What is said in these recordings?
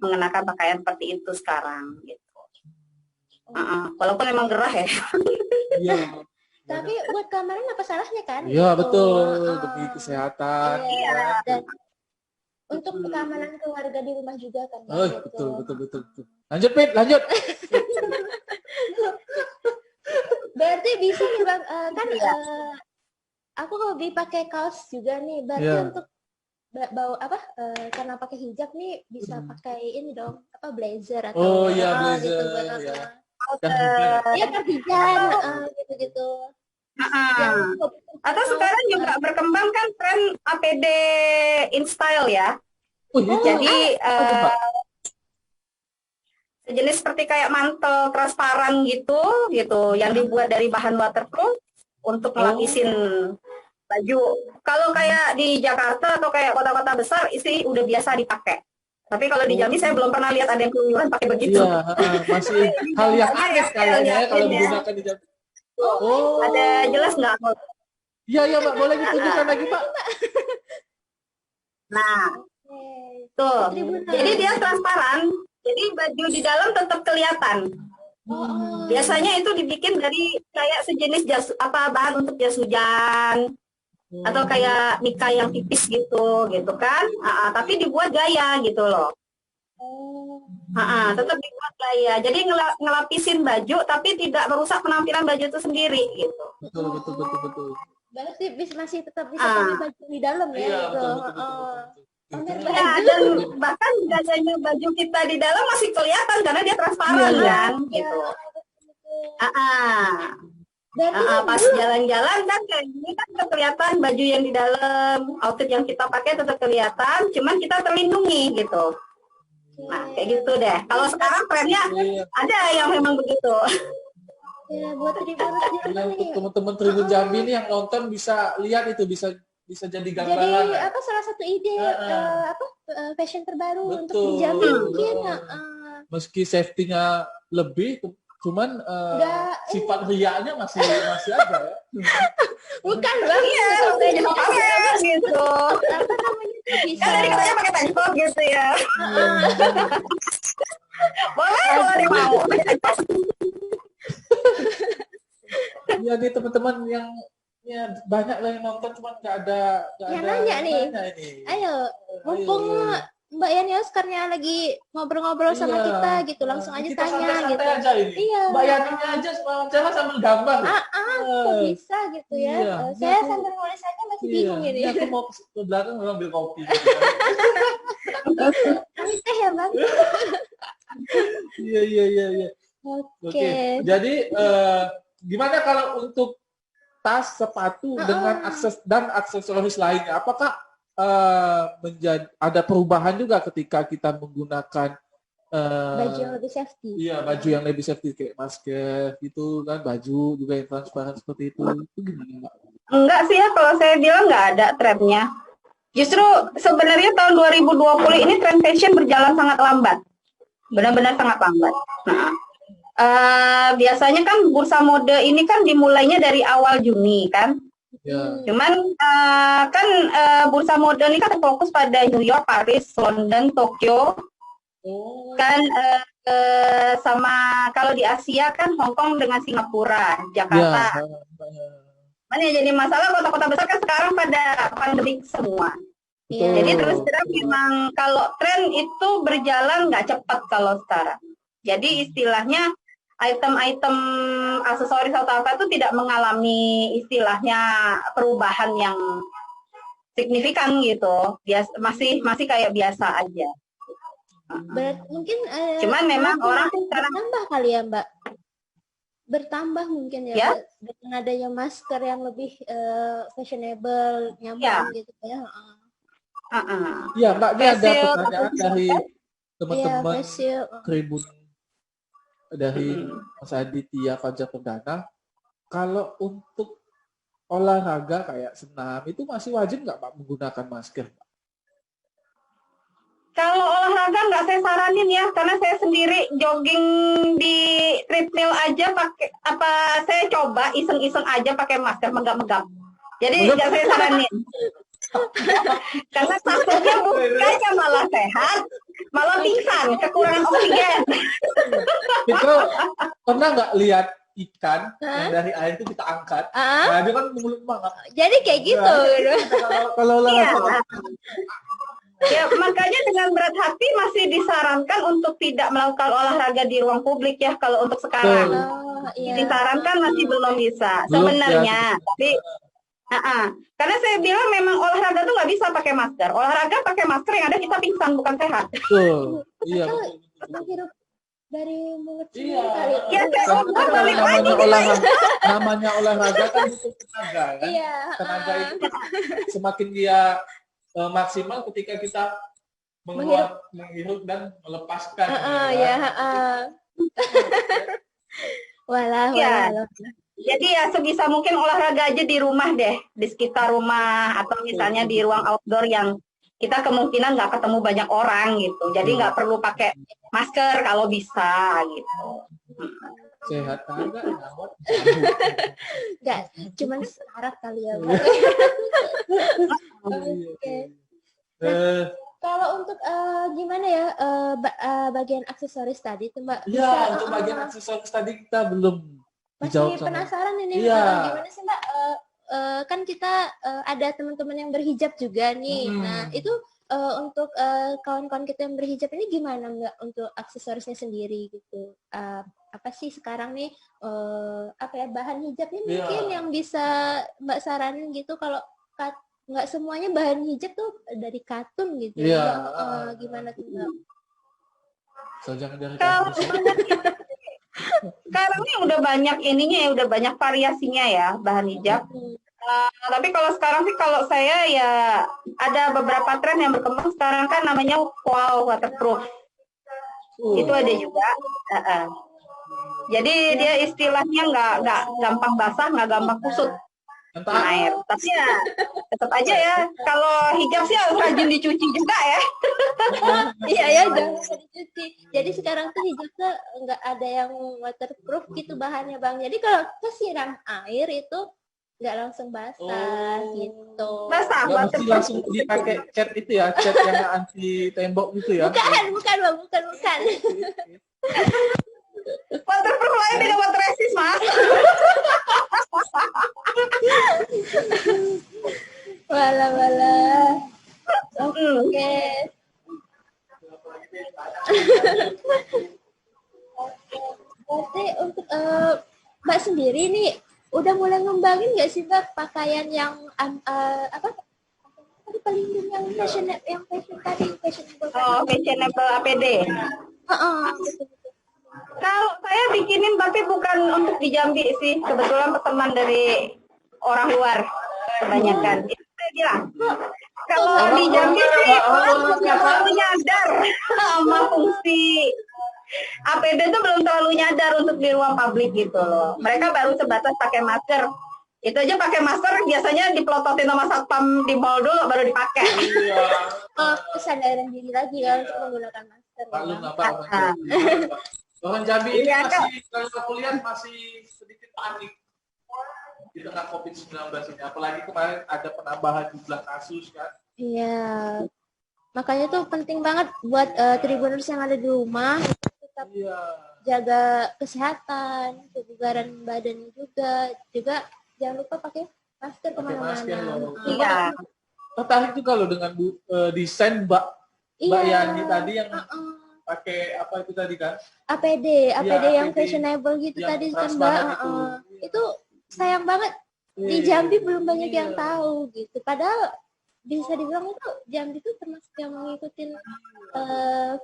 mengenakan pakaian seperti itu sekarang gitu. Walaupun emang gerah ya. Iya. Tapi buat keamanan apa salahnya kan? Iya gitu. betul, demi kesehatan. Iya. Dan untuk keamanan keluarga di rumah juga kan. Oh gitu. betul. Lanjut Pit, lanjut. Berarti bisa nih Bang, kan aku hobi pakai kaos juga nih. Berarti untuk bawa apa? Karena pakai hijab nih bisa pakai ini dong, apa blazer atau blazer gitu, ya. Iya kardigan, gitu-gitu. Atau sekarang juga berkembang kan tren APD in style ya. Jadi sejenis seperti kayak mantel transparan gitu yang dibuat dari bahan waterproof untuk melapisin baju. Kalau kayak di Jakarta atau kayak kota-kota besar isi udah biasa dipakai. Tapi kalau di Jambi saya belum pernah lihat ada yang keluyuran pakai begitu. Iya, masih hal yang aneh kayaknya kalau digunakan di Jambi. Ada jelas nggak? Iya Mbak, boleh ditunjukkan lagi Mbak. Nah, tuh. Jadi dia transparan. Jadi baju di dalam tetap kelihatan. Biasanya itu dibikin dari kayak sejenis jas bahan untuk jas hujan. Atau kayak mika yang tipis gitu kan, tapi dibuat gaya gitu loh. Tetap dibuat gaya, jadi ngelapisin baju tapi tidak merusak penampilan baju itu sendiri gitu. Betul. Berarti masih tetap bisa pakai baju di dalam ya. Iya, betul. Ya, dan bahkan gayanya baju kita di dalam masih kelihatan karena dia transparan kan gitu. Pas jalan-jalan kan kayak gini kan kelihatan baju yang di dalam, outfit yang kita pakai tetap kelihatan, cuman kita terlindungi gitu. Nah kayak gitu deh. Kalau sekarang trennya ada yang memang begitu. Ya buat Tribuners di rumah nih. Teman-teman Tribun Jambi nih yang nonton bisa lihat itu, bisa jadi gambaran. Jadi salah satu ide fashion terbaru untuk di Jambi mungkin. Meski safety-nya lebih, cuman sifat riaknya masih ada ya. Bukan Bang, iya gitu. Apa namanya bisa. Kan tadi katanya pakai tank gitu ya. Boleh kalau dia mau. Ya nih teman-teman yang banyak yang nonton, cuman nggak ada nanya nih. Ayo, mumpung Mbak Yani Oscarnya lagi ngobrol-ngobrol sama kita gitu, langsung aja kita tanya gitu. Aja ini. Iya. Mbak Yani-nya aja wawancara sambil gambar. Kok bisa gitu ya? Iya. Saya sambil nulis aja masih bingung ini. Aku mau ke belakang ngambil kopi. Kami teh ya Bang. Iya. Oke. Jadi gimana kalau untuk tas, sepatu dengan aksesoris lainnya? Apakah ada perubahan juga ketika kita menggunakan baju yang lebih safety? Iya, baju yang lebih safety kayak masker gitu kan, baju juga yang transparan seperti itu. Itu gimana Mbak? Enggak sih ya, kalau saya bilang nggak ada trennya. Justru sebenarnya tahun 2020 ini tren fashion berjalan sangat lambat. Benar-benar sangat lambat. Nah, biasanya kan bursa mode ini kan dimulainya dari awal Juni kan. Ya. Cuman bursa mode ini kan fokus pada New York, Paris, London, Tokyo. Kan sama kalau di Asia kan Hong Kong dengan Singapura, Jakarta. Ya, jadi masalah kota-kota besar kan sekarang pada pandemi semua. Jadi terus terang memang kalau tren itu berjalan nggak cepat kalau sekarang. Jadi istilahnya item-item aksesoris atau apa itu tidak mengalami istilahnya perubahan yang signifikan gitu. Masih kayak biasa aja. Mungkin cuman memang orang sekarang bertambah kali ya Mbak, bertambah mungkin ya, dengan adanya masker yang lebih fashionable, nyaman gitu ya. Iya Mbak, ini ada pertanyaan dari teman-teman Tribun dari Mas Aditya Fajar Perdana. Kalau untuk olahraga kayak senam itu masih wajib nggak Pak menggunakan masker? Kalau olahraga nggak saya saranin ya, karena saya sendiri jogging di treadmill aja pakai saya coba iseng-iseng aja pakai masker megap-megap. Jadi nggak saya saranin. Karena takutnya bukannya malah sehat, malah pingsan. kekurangan oksigen. Kita pernah nggak lihat ikan yang dari air itu kita angkat? Nah, dia kan mulut banget. Jadi kayak gitu. Kalau ya, makanya dengan berat hati masih disarankan untuk tidak melakukan olahraga di ruang publik ya kalau untuk sekarang. Disarankan masih belum bisa sebenarnya. Tapi karena saya bilang memang olahraga tuh nggak bisa pakai masker. Olahraga pakai masker yang ada kita pingsan, bukan sehat. Betul. Iya. Menghirup dari mulut sendiri kali. Ya, namanya olahraga kan butuh tenaga kan. Iya. Tenaga itu semakin dia maksimal ketika kita menghirup dan melepaskan. Walah. Jadi ya sebisa mungkin olahraga aja di rumah deh, di sekitar rumah atau misalnya di ruang outdoor yang kita kemungkinan nggak ketemu banyak orang gitu. Jadi nggak perlu pakai masker kalau bisa gitu. Sehat enggak? Enggak, cuman syarat kali ya. Kalau untuk gimana ya bagian aksesoris tadi tuh Mbak? Ya, untuk bagian aksesoris tadi kita belum masih penasaran ini gimana sih Mbak? Kan kita ada teman-teman yang berhijab juga nih. Nah itu untuk kawan-kawan kita yang berhijab ini gimana Mbak untuk aksesorisnya sendiri gitu? Apa sih sekarang nih bahan hijabnya mungkin yang bisa Mbak saranin gitu kalau nggak semuanya bahan hijab tuh dari katun gitu. Gimana tuh Mbak? Jangan dari sekarang ini udah banyak ininya ya, udah banyak variasinya ya bahan hijab. Tapi kalau sekarang sih kalau saya ya ada beberapa tren yang berkembang sekarang kan namanya waterproof. Itu ada juga. Jadi dia istilahnya nggak gampang basah, nggak gampang kusut air. Tapi ya tetap aja ya kalau hijab sih harus rajin dicuci juga ya. Iya ya, jangan dicuci. Jadi sekarang tuh hijabnya nggak ada yang waterproof gitu bahannya Bang. Jadi kalau kesiram air itu nggak langsung basah gitu. Basah, mesti langsung dipakai cat itu ya, cat yang anti tembok gitu ya. Bukan Bang, bukan. Waterproof lain dengan water resist, Mas. Walah. Oke. Berarti untuk Mbak sendiri nih udah mulai ngembangin nggak sih Mbak pakaian yang pelindung yang fashion tadi fashionable? Fashionable APD. Kalau saya bikinin tapi bukan untuk di Jambi sih, kebetulan pesanan dari orang luar kebanyakan. Itu saya bilang. Kalau di Jambi sih orang belum terlalu nyadar sama fungsi APD itu belum terlalu nyadar untuk di ruang publik gitu loh. Mereka baru sebatas pakai masker. Itu aja pakai masker biasanya dipelototin sama satpam di mall dulu baru dipakai. Kesadaran diri lagi kan untuk menggunakan masker. Orang Jambi ini masih, kalau aku lihat masih sedikit panik di tengah COVID-19 ini. Apalagi kemarin ada penambahan jumlah kasus kan. Iya. Makanya tuh penting banget buat Tribuners yang ada di rumah tetap jaga kesehatan, kebugaran badan juga jangan lupa pakai masker kemana-mana. Iya. Tertarik juga loh dengan desain Mbak Yani tadi yang pakai apa itu tadi kan? APD yang fashionable gitu yang tadi kan Mbak. Itu sayang banget di Jambi belum banyak yang tahu gitu. Padahal bisa dibilang itu Jambi itu termasuk yang mengikuti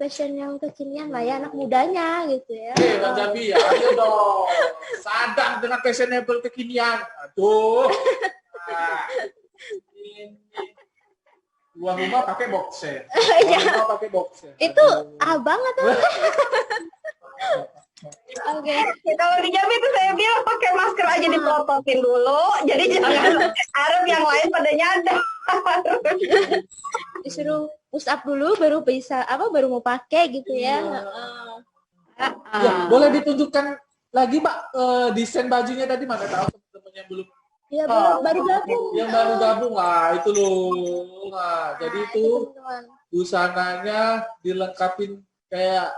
fashion yang kekinian lah ya, anak mudanya gitu ya. Kan Jambi ya, ayo dong. Sadar dengan fashionable kekinian. Aduh. Ini Luar rumah pakai boxer. Rumah pakai boxer. Itu abang atau Oke. Kalau di Jambi itu saya bilang pakai masker aja dipelototin dulu. Jadi jangan harap yang lain pada nyadar. Disuruh push up dulu baru bisa baru mau pakai gitu ya. Ya, boleh ditunjukkan lagi Mbak desain bajunya tadi mana tahu teman-teman yang belum. Ya, baru gabung. Yang baru gabung itu loh. Nah, jadi itu busananya dilengkapin kayak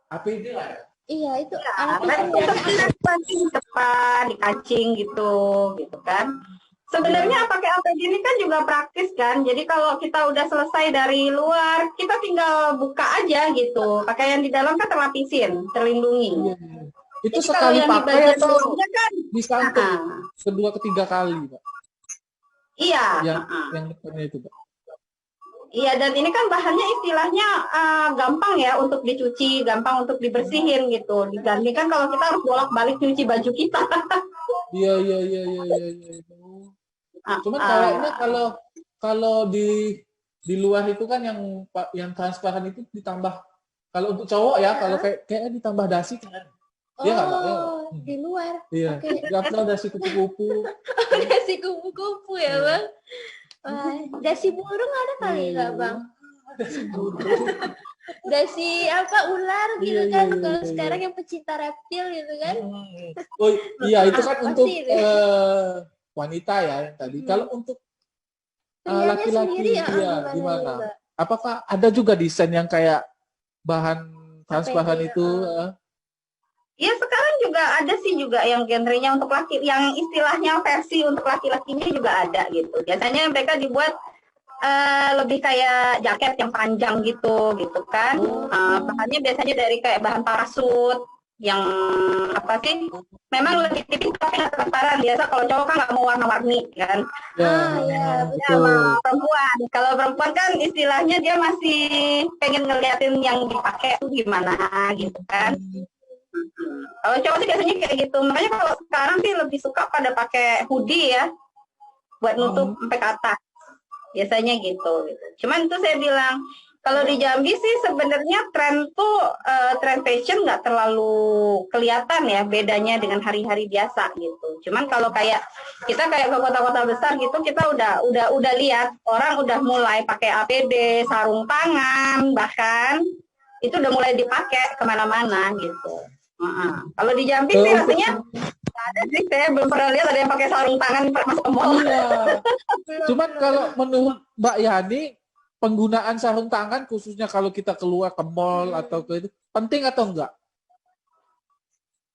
APD lah ya. Iya, itu di depan, di kancing gitu kan. Sebenarnya pakai APD ini kan juga praktis kan. Jadi kalau kita udah selesai dari luar, kita tinggal buka aja gitu. Pakaian di dalam kan terlapisin, terlindungi. Itu jadi sekali pakai atau kan, bisa untuk kedua ketiga kali, Pak? Iya. Yang depannya itu, Pak. Iya, dan ini kan bahannya istilahnya gampang ya untuk dicuci, gampang untuk dibersihin gitu. Dibandingkan kalau kita harus bolak-balik cuci baju kita. Iya. Cuman kayaknya kalau di luar itu kan yang transparan itu ditambah, kalau untuk cowok ya, kalau kayaknya ditambah dasi kan. Iya nggak, Pak? Di luar. Iya. Nggak dasi kupu-kupu. Dasi kupu-kupu ya, Bang. Dasi burung ada kali nggak, Bang? Dasi burung. Dasi apa, ular gitu kan. Kalau sekarang yang pecinta reptil gitu kan. Oh iya, itu kan untuk wanita ya yang tadi. Kalau untuk laki-laki ya gimana? Apakah ada juga desain yang kayak bahan transparan itu? Iya, sekarang juga ada sih juga yang genrenya untuk laki, yang istilahnya versi untuk laki-lakinya juga ada gitu. Biasanya mereka dibuat lebih kayak jaket yang panjang gitu kan. Bahannya biasanya dari kayak bahan parasut yang apa sih? Memang lebih tipis tapi nggak transparan. Biasa kalau cowok kan nggak mau warna-warni kan. Perempuan. Kalau perempuan kan istilahnya dia masih pengen ngeliatin yang dipakai itu gimana gitu kan. Kalau cowok sih biasanya kayak gitu. Makanya kalau sekarang sih lebih suka pada pakai hoodie ya, buat nutup sampai ke atas. Biasanya gitu. Cuman itu saya bilang, kalau di Jambi sih sebenarnya tren fashion nggak terlalu kelihatan ya bedanya dengan hari-hari biasa gitu. Cuman kalau kayak kita kayak ke kota-kota besar gitu, kita udah lihat orang udah mulai pakai APD, sarung tangan, bahkan itu udah mulai dipakai kemana-mana gitu. Kalau di Jambi sih rasanya nggak ada sih, saya belum pernah lihat ada yang pakai sarung tangan masuk ke mall. Cuman kalau menurut Mbak Yani, penggunaan sarung tangan khususnya kalau kita keluar ke mall atau ke itu penting atau enggak?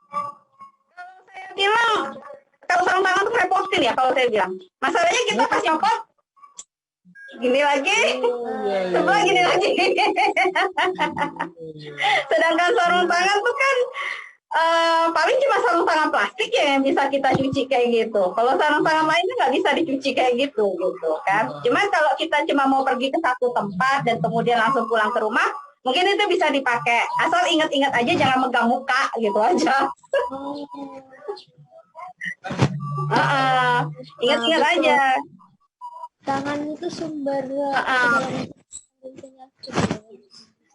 Kalau saya bilang, kalau sarung tangan tuh repotin ya kalau saya bilang. Masalahnya kita pas nyokot gini lagi, sebelah gini lagi. Sedangkan sarung tangan tuh kan paling cuma sarung tangan plastik ya yang bisa kita cuci kayak gitu. Kalau sarung tangan lainnya nggak bisa dicuci kayak gitu kan. Cuman kalau kita cuma mau pergi ke satu tempat dan kemudian langsung pulang ke rumah, mungkin itu bisa dipakai. Asal ingat-ingat aja jangan megang muka gitu aja. Ingat-ingat aja. Tangan itu sumber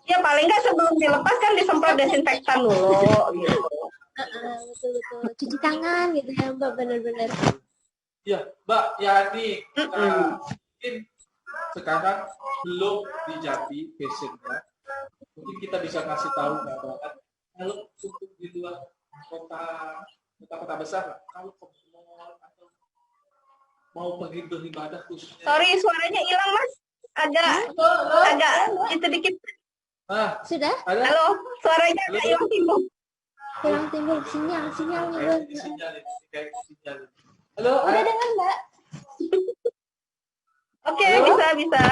ya paling nggak sebelum dilepas kan disemprot desinfektan dulu gitu. Betul cuci tangan gitu ya Mbak, benar-benar. Ya Mbak Yani, mungkin sekarang belum di Jambi fashionnya, mungkin kita bisa kasih tahu bahwa kalau untuk di luar kota besar, kalau ke mall atau mau pergi beribadah khususnya. Sorry, suaranya hilang Mas. Agak itu dikit. Sudah? Halo, suaranya agak hilang timbul. Sinyal. Halo. Udah dengar Mbak? Oke, bisa.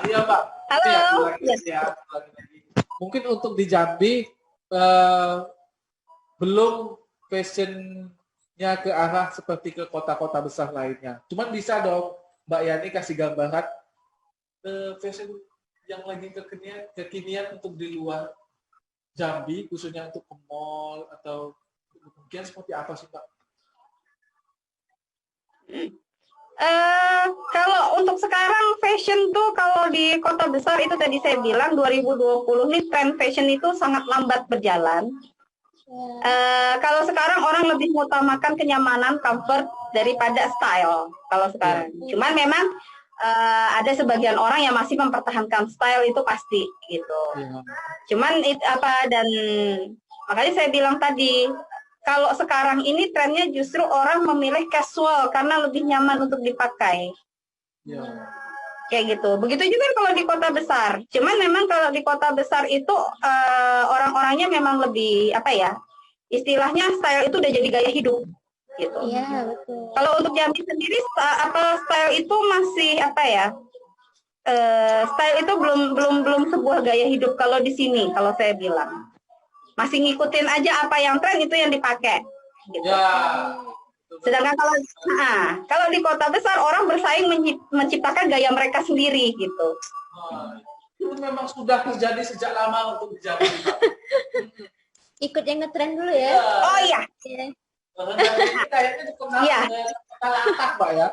Iya Mbak. Halo. Ya. Mungkin untuk di Jambi belum fashionnya ke arah seperti ke kota-kota besar lainnya. Cuman bisa dong Mbak Yani kasih gambaran fashion yang lagi kekinian untuk di luar Jambi, khususnya untuk ke mall atau mungkin seperti apa sih Mbak? Kalau untuk sekarang fashion tuh kalau di kota besar itu tadi saya bilang 2020 nih tren fashion itu sangat lambat berjalan. Kalau sekarang orang lebih mengutamakan kenyamanan, comfort daripada style kalau sekarang. Cuman memang ada sebagian orang yang masih mempertahankan style itu pasti gitu. Cuman dan makanya saya bilang tadi kalau sekarang ini trennya justru orang memilih casual karena lebih nyaman untuk dipakai. Kayak gitu. Begitu juga kalau di kota besar. Cuman memang kalau di kota besar itu orang-orangnya memang lebih apa ya? Istilahnya style itu udah jadi gaya hidup gitu. Iya, betul. Kalau untuk Jambi sendiri style itu masih apa ya? Style itu belum sebuah gaya hidup kalau di sini, kalau saya bilang. Masih ngikutin aja apa yang tren itu yang dipakai gitu. Ya. Sedangkan kalau di kota besar orang bersaing menciptakan gaya mereka sendiri gitu. Itu memang sudah terjadi sejak lama untuk Jambi. Ikut yang ngetren dulu ya. Oh iya. Kayaknya dikenal dengan kata latah, Pak ya.